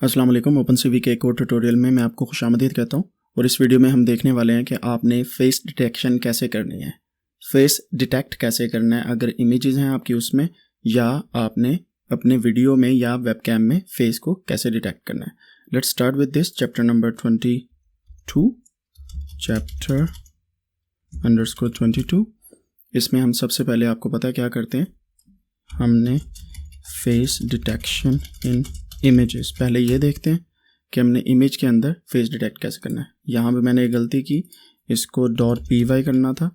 अस्सलाम वालेकुम। Open CV के एक और ट्यूटोरियल में मैं आपको खुशामदीद कहता हूँ और इस वीडियो में हम देखने वाले हैं कि आपने फेस डिटेक्शन कैसे करनी है, फेस डिटेक्ट कैसे करना है अगर इमेजेस हैं आपकी उसमें, या आपने अपने वीडियो में या वेबकैम में फेस को कैसे डिटेक्ट करना है। Let's start with this chapter number 22, chapter _22। इसमें हम सबसे पहले आपको पता है क्या करते हैं, हमने फेस डिटेक्शन इन इमेजेस, पहले ये देखते हैं कि हमने इमेज के अंदर फेस डिटेक्ट कैसे करना है। यहाँ पे मैंने एक गलती की, इसको .py करना था,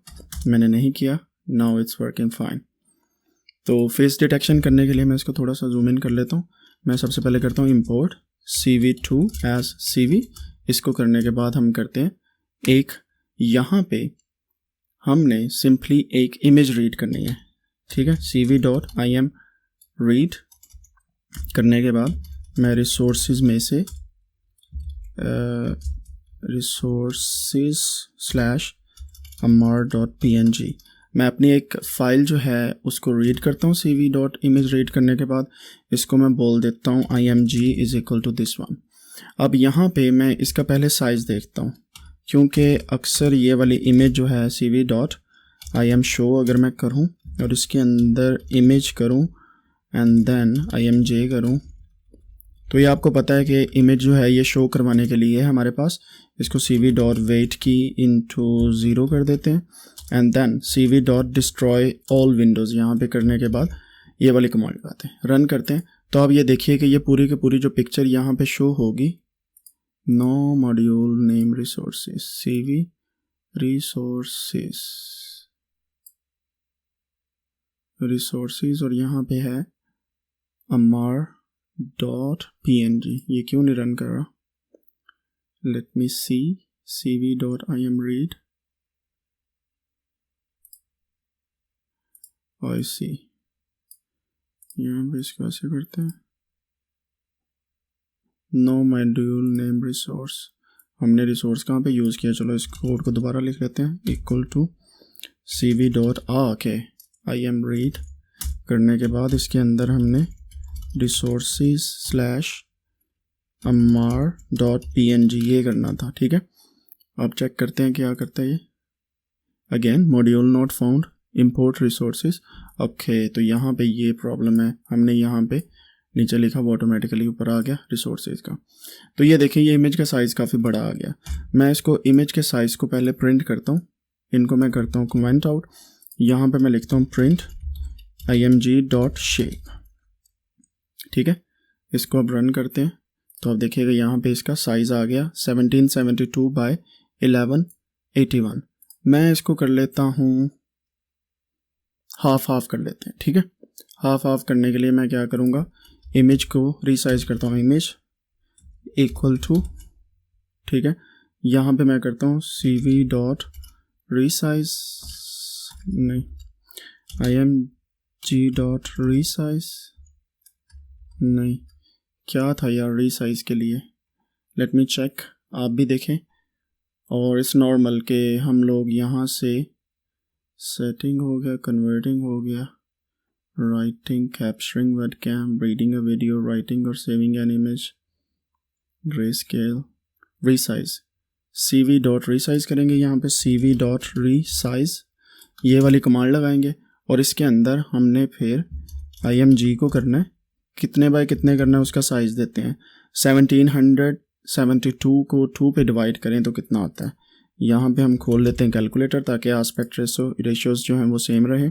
मैंने नहीं किया। Now it's working fine. तो फेस डिटेक्शन करने के लिए मैं इसको थोड़ा सा जूम इन कर लेता हूँ। मैं सबसे पहले करता हूँ इंपोर्ट CV2 एज CV। इसको करने के बाद हम करते हैं एक, यहाँ पे हमने सिंपली एक इमेज रीड करनी है, ठीक है। CV.imRead करने के बाद मैं रिसोर्सेज में से resources/ammar.png मैं अपनी एक फ़ाइल जो है उसको रीड करता हूँ। CV.image रीड करने के बाद इसको मैं बोल देता हूँ img = this one। अब यहाँ पे मैं इसका पहले साइज़ देखता हूँ, क्योंकि अक्सर ये वाली इमेज जो है CV.imshow अगर मैं करूँ और इसके अंदर इमेज करूँ एंड देन imj करूँ, तो ये आपको पता है कि इमेज जो है ये शो करवाने के लिए है हमारे पास। इसको CV.weight की * 0 कर देते हैं and then CV.destroy all windows यहाँ पे करने के बाद ये वाली कमांड लगाते हैं, रन करते हैं। तो अब ये देखिए कि ये पूरी की पूरी जो पिक्चर यहाँ पे शो होगी, no module name resources, CV resources और यहाँ पे है ammar.png। ये क्यों नहीं रन कर रहा? लेट मी सी CV.imread। आई सी, यहाँ पे इसको ऐसे करते हैं, नो मॉड्यूल नेम रिसोर्स। हमने रिसोर्स कहाँ पे यूज़ किया? चलो इस कोड को दोबारा लिख लेते हैं, = CV.imread करने के बाद इसके अंदर हमने resources/ammar.png ये करना था, ठीक है। अब चेक करते हैं क्या करता है ये। Again module not found, import resources. Okay, तो यहाँ पे ये प्रॉब्लम है, हमने यहाँ पे नीचे लिखा वो ऑटोमेटिकली ऊपर आ गया रिसोर्सेज का। तो ये देखिए ये इमेज का साइज़ काफ़ी बड़ा आ गया। मैं इसको इमेज के साइज़ को पहले प्रिंट करता हूँ, इनको मैं करता हूँ कमेंट आउट। यहाँ पे मैं लिखता हूँ प्रिंट img.shape, ठीक है। इसको अब रन करते हैं तो अब देखिएगा यहाँ पे इसका साइज़ आ गया 1772 बाय 1181। मैं इसको कर लेता हूँ हाफ कर लेते हैं, ठीक है। हाफ करने के लिए मैं क्या करूँगा, इमेज को रीसाइज करता हूँ, इमेज =, ठीक है। यहाँ पे मैं करता हूँ CV.resize, नहीं img.resize, नहीं क्या था यार रीसाइज के लिए, लेट मी चेक, आप भी देखें। और इस नॉर्मल के हम लोग यहाँ से सेटिंग हो गया, कन्वर्टिंग हो गया, writing, capturing webcam, reading a video, writing और saving an image, grey scale, resize, CV.resize करेंगे। यहाँ पे CV.resize ये वाली कमांड लगाएंगे और इसके अंदर हमने फिर img को करना है, कितने बाय कितने करना है उसका साइज़ देते हैं। 1772 को 2 पे डिवाइड करें तो कितना आता है। यहाँ पे हम खोल लेते हैं कैलकुलेटर ताकि आस्पेक्ट रेशियोज जो हैं वो सेम रहे।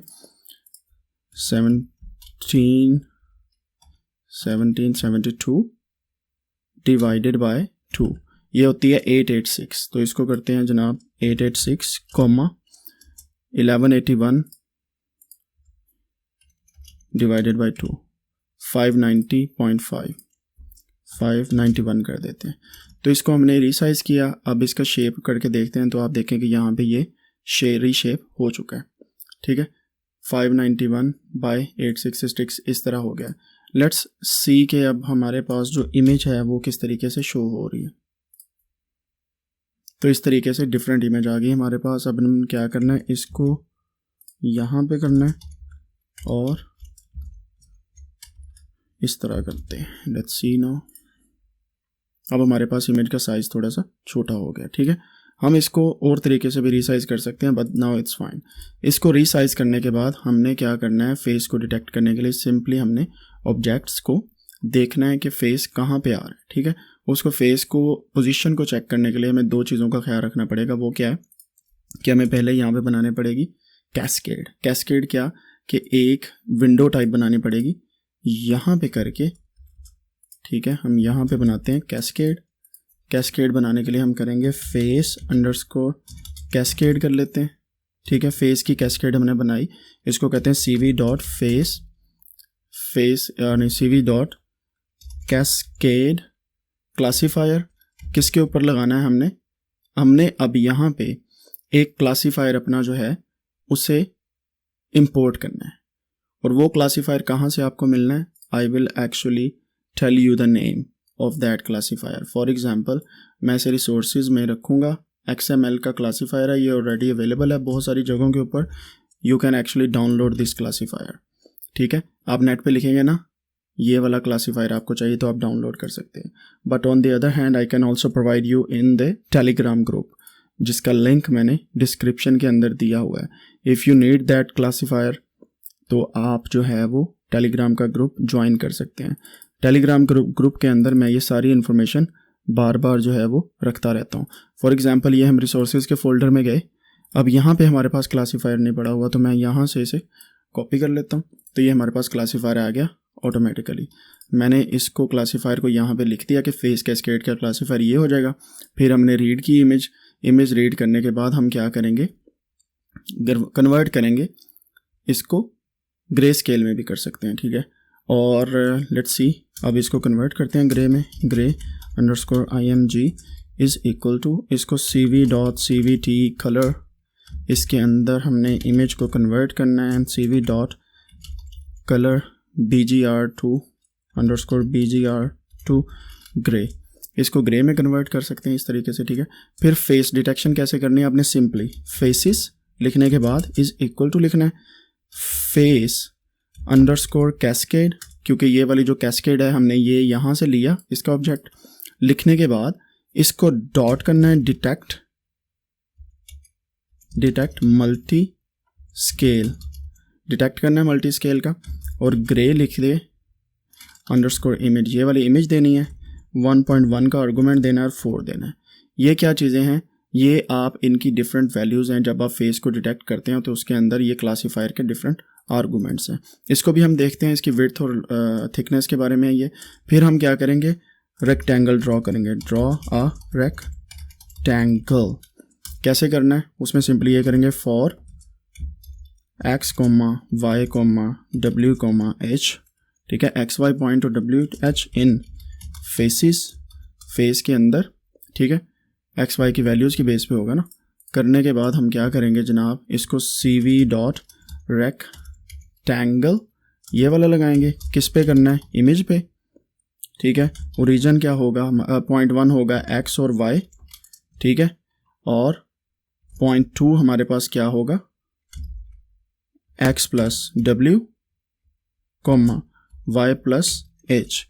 1772 डिवाइडेड बाय 2 ये होती है 886। तो इसको करते हैं जनाब 886, 1181 डिवाइडेड बाय 2, 590.5, 591 कर देते हैं। तो इसको हमने रीसाइज किया। अब इसका शेप करके देखते हैं तो आप देखें कि यहाँ पे ये रीशेप हो चुका है, ठीक है। 591 बाय 866 इस तरह हो गया। लेट्स सी के अब हमारे पास जो इमेज है वो किस तरीके से शो हो रही है। तो इस तरीके से डिफरेंट इमेज आ गई हमारे पास। अब हम क्या करना है, इसको यहाँ पे करना है और इस तरह करते हैं। लेट्स सी नाउ, अब हमारे पास इमेज का साइज़ थोड़ा सा छोटा हो गया, ठीक है। हम इसको और तरीके से भी रीसाइज़ कर सकते हैं, बट नाउ इट्स फाइन। इसको रीसाइज़ करने के बाद हमने क्या करना है, फेस को डिटेक्ट करने के लिए सिंपली हमने ऑब्जेक्ट्स को देखना है कि फेस कहाँ पे आ रहा है, ठीक है। उसको फेस को पोजीशन को चेक करने के लिए हमें दो चीज़ों का ख्याल रखना पड़ेगा। वो क्या है कि हमें पहले यहाँ पे बनाने पड़ेगी कैस्केड। कैस्केड क्या कि एक विंडो टाइप बनानी पड़ेगी यहाँ पे करके, ठीक है। हम यहाँ पे बनाते हैं कैस्केड। कैस्केड बनाने के लिए हम करेंगे फेस अंडरस्कोर कैस्केड कर लेते हैं, ठीक है। फेस की कैस्केड हमने बनाई, इसको कहते हैं cv.face फेस यानी cv.cascade क्लासीफायर। किसके ऊपर लगाना है हमने अब यहाँ पे एक क्लासीफायर अपना जो है उसे इंपोर्ट करना है, और वो क्लासीफायर कहाँ से आपको मिलना है, I will actually tell you the name of that classifier. For example मैं इसे रिसोर्सेज में रखूँगा, XML का क्लासीफायर है, ये ऑलरेडी अवेलेबल है बहुत सारी जगहों के ऊपर। You can actually download this classifier, ठीक है। आप नेट पे लिखेंगे ना ये वाला क्लासीफायर आपको चाहिए तो आप डाउनलोड कर सकते हैं। But on the other hand I can also provide you in the Telegram group, जिसका लिंक मैंने डिस्क्रिप्शन के अंदर दिया हुआ है। If you need that classifier तो आप जो है वो टेलीग्राम का ग्रुप ज्वाइन कर सकते हैं। टेलीग्राम ग्रुप के अंदर मैं ये सारी इन्फॉर्मेशन बार बार जो है वो रखता रहता हूँ। फॉर एग्जांपल ये हम रिसोर्सेज के फोल्डर में गए, अब यहाँ पे हमारे पास क्लासीफायर नहीं पड़ा हुआ तो मैं यहाँ से इसे कॉपी कर लेता हूँ, तो ये हमारे पास क्लासीफायर आ गया ऑटोमेटिकली। मैंने इसको क्लासीफायर को यहाँ पे लिख दिया कि फेस कैस्केड का क्लासीफायर ये हो जाएगा। फिर हमने रीड की इमेज रीड करने के बाद हम क्या करेंगे, कन्वर्ट करेंगे इसको, ग्रे स्केल में भी कर सकते हैं, ठीक है। और लेट्स सी, अब इसको कन्वर्ट करते हैं ग्रे में। Grey underscore img is equal to, इसको cv.cvt कलर, इसके अंदर हमने इमेज को कन्वर्ट करना है, cv.color bgr2 underscore bgr2 grey, इसको ग्रे में कन्वर्ट कर सकते हैं इस तरीके से, ठीक है। फिर फेस डिटेक्शन कैसे करनी है, आपने सिंपली फेसिस लिखने के बाद इज़ इक्वल टू लिखना है फेस अंडरस्कोर कैस्केड, क्योंकि ये वाली जो कैस्केड है हमने ये यहाँ से लिया इसका ऑब्जेक्ट। लिखने के बाद इसको डॉट करना है डिटेक्ट मल्टी स्केल, डिटेक्ट करना है मल्टी स्केल का, और ग्रे लिख दे अंडरस्कोर इमेज, ये वाली इमेज देनी है, 1.1 का आर्गूमेंट देना है और 4 देना है। ये क्या चीज़ें हैं, ये आप इनकी डिफरेंट वैल्यूज़ हैं। जब आप फेस को डिटेक्ट करते हैं तो उसके अंदर ये क्लासीफायर के डिफरेंट आर्गूमेंट्स हैं। इसको भी हम देखते हैं, इसकी विड्थ और थिकनेस के बारे में ये। फिर हम क्या करेंगे, रेक्टेंगल ड्रॉ करेंगे, ड्रॉ अ रेक्टेंगल। कैसे करना है, उसमें सिंपली ये करेंगे for x, y, w, h, ठीक है। x, y पॉइंट और w, h इन फेसिस, फेस के अंदर, ठीक है। x, y की वैल्यूज़ की बेस पे होगा ना। करने के बाद हम क्या करेंगे जनाब, इसको cv.rectangle ये वाला लगाएंगे। किस पे करना है, इमेज पे, ठीक है। ओरिजिन क्या होगा, 0.1 होगा x और y, ठीक है। और 0.2 हमारे पास क्या होगा, x plus w, y plus h।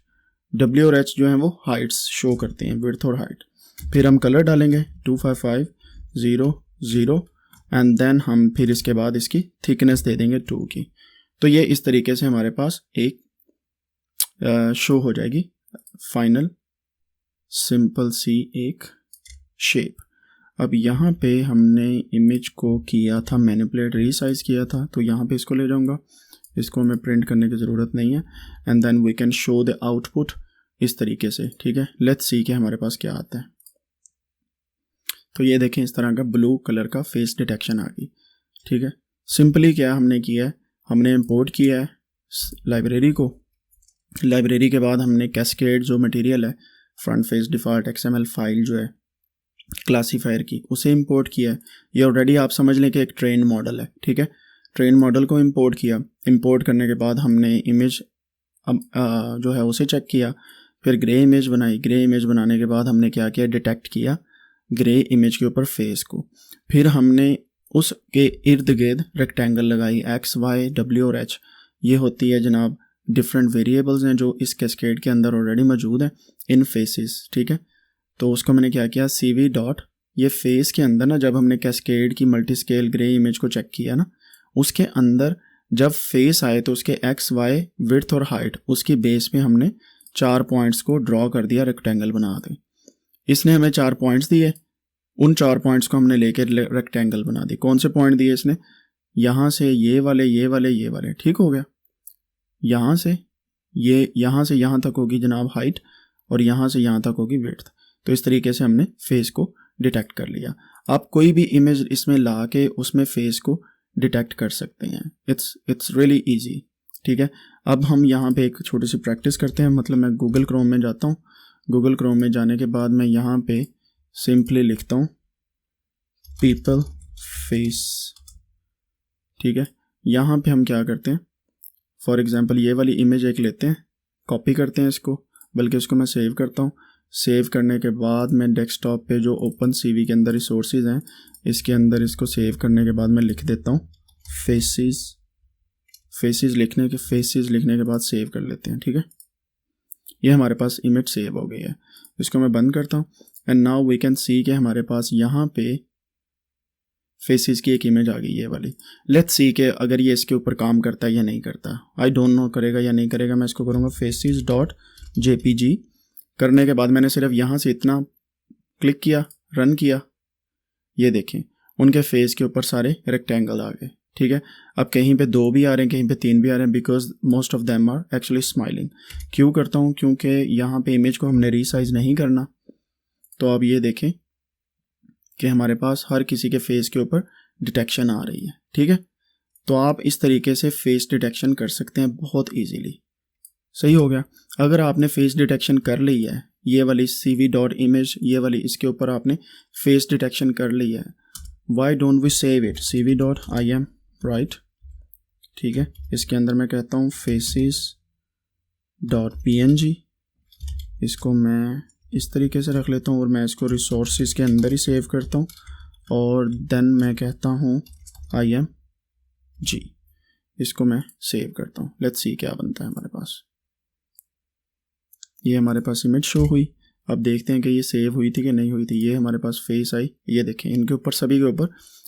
w और h जो हैं वो हाइट्स शो करते हैं, विड्थ और हाइट। फिर हम कलर डालेंगे 25500 एंड देन हम फिर इसके बाद इसकी थिकनेस दे देंगे 2 की। तो ये इस तरीके से हमारे पास एक शो हो जाएगी फाइनल सिंपल सी एक शेप। अब यहाँ पे हमने इमेज को किया था मैनिपुलेट, रीसाइज किया था, तो यहाँ पे इसको ले जाऊँगा, इसको हमें प्रिंट करने की ज़रूरत नहीं है। And then we can show the output इस तरीके से, ठीक है। लेट्स सी कि हमारे पास क्या आता है। तो ये देखें, इस तरह का ब्लू कलर का फेस डिटेक्शन आ गई, ठीक है। सिंपली क्या हमने किया है, हमने इंपोर्ट किया है लाइब्रेरी को। लाइब्रेरी के बाद हमने कैस्केड जो मटेरियल है, front face default XML file जो है क्लासीफायर की, उसे इंपोर्ट किया है। ये ऑलरेडी आप समझ लें कि एक ट्रेन मॉडल है, ठीक है। ट्रेन मॉडल को इंपोर्ट किया, इंपोर्ट करने के बाद हमने इमेज जो है उसे चेक किया, फिर ग्रे इमेज बनाई। ग्रे इमेज बनाने के बाद हमने क्या किया, डिटेक्ट किया ग्रे इमेज के ऊपर फेस को। फिर हमने उसके इर्द गिर्द रेक्टेंगल लगाई, x, y, w और h। ये होती है जनाब डिफरेंट वेरिएबल्स हैं जो इस कैस्केड के अंदर ऑलरेडी मौजूद हैं। इन फेसेस, ठीक है। तो उसको मैंने क्या किया, CV डॉट, ये फेस के अंदर ना जब हमने कैस्केड की मल्टी स्केल ग्रे इमेज को चेक किया ना, उसके अंदर जब फेस आए तो उसके एक्स वाई विड्थ और हाइट उसकी बेस पे हमने 4 पॉइंट्स को ड्रॉ कर दिया, रेक्टेंगल बना दें। इसने हमें 4 पॉइंट्स दिए, उन 4 पॉइंट्स को हमने लेके रेक्टेंगल बना दी। कौन से पॉइंट दिए इसने, यहाँ से ये वाले, ये वाले, ये वाले, ठीक हो गया। यहाँ से यहाँ तक होगी जनाब हाइट, और यहाँ से यहाँ तक होगी विड्थ। तो इस तरीके से हमने फेस को डिटेक्ट कर लिया। आप कोई भी इमेज इसमें ला के उसमें फेस को डिटेक्ट कर सकते हैं। इट्स रियली इजी, ठीक है। अब हम यहाँ पे एक छोटी सी प्रैक्टिस करते हैं। मतलब मैं गूगल क्रोम में जाता हूँ, गूगल क्रोम में जाने के बाद मैं यहाँ पे सिंपली लिखता हूँ पीपल फेस, ठीक है। यहाँ पे हम क्या करते हैं, फॉर एग्जांपल ये वाली इमेज एक लेते हैं, कॉपी करते हैं इसको, बल्कि उसको मैं सेव करता हूँ। सेव करने के बाद मैं डेस्कटॉप पे जो ओपन CV के अंदर रिसोर्सेज हैं, इसके अंदर इसको सेव करने के बाद मैं लिख देता हूँ फेसेस लिखने के बाद सेव कर लेते हैं, ठीक है। ये हमारे पास इमेज सेव हो गई है। इसको मैं बंद करता हूँ and now we can see कि हमारे पास यहाँ पे फेसेस की एक इमेज आ गई है वाली। लेट्स सी कि अगर ये इसके ऊपर काम करता है या नहीं करता। आई डोंट नो करेगा या नहीं करेगा। मैं इसको करूँगा faces.jpg। करने के बाद मैंने सिर्फ यहाँ से इतना क्लिक किया, रन किया, ये देखें उनके फेस के ऊपर सारे रेक्टेंगल आ गए, ठीक है। अब कहीं पे 2 भी आ रहे हैं, कहीं पे 3 भी आ रहे हैं, because most of them are actually smiling. क्यों करता हूँ, क्योंकि यहाँ पे इमेज को हमने रीसाइज नहीं करना। तो अब ये देखें कि हमारे पास हर किसी के फेस के ऊपर डिटेक्शन आ रही है, ठीक है। तो आप इस तरीके से फेस डिटेक्शन कर सकते हैं बहुत ईजीली। सही हो गया। अगर आपने फेस डिटेक्शन कर ली है, ये वाली CV.image, ये वाली इसके ऊपर आपने फेस डिटेक्शन कर ली है, why don't we save it CV.im, right, ठीक है। इसके अंदर मैं कहता हूँ faces.png, इसको मैं इस तरीके से रख लेता हूँ और मैं इसको रिसोर्सेज के अंदर ही सेव करता हूँ, और देन मैं कहता हूँ IMG, इसको मैं सेव करता हूँ। लेट्स सी क्या बनता है हमारे पास। ये हमारे पास इमेज शो हुई। अब देखते हैं कि ये सेव हुई थी कि नहीं हुई थी। ये हमारे पास फेस आई, ये देखें इनके ऊपर सभी के ऊपर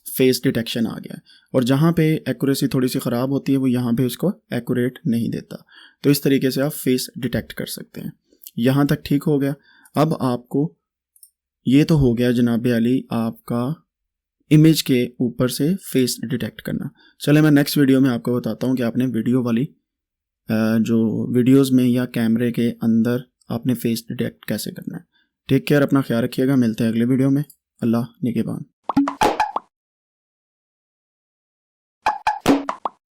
फेस डिटेक्शन आ गया है। और जहाँ पे एक्यूरेसी थोड़ी सी ख़राब होती है वो यहाँ पे उसको एक्यूरेट नहीं देता। तो इस तरीके से आप फेस डिटेक्ट कर सकते हैं। यहाँ तक ठीक हो गया। अब आपको ये तो हो गया जनाब अली आपका इमेज के ऊपर से फेस डिटेक्ट करना। चले मैं नेक्स्ट वीडियो में आपको बताता हूँ कि आपने वीडियो वाली जो वीडियोस में या कैमरे के अंदर आपने फेस डिटेक्ट कैसे करना है। टेक केयर, अपना ख्याल रखिएगा। मिलते हैं अगले वीडियो में। अल्लाह निगहबान।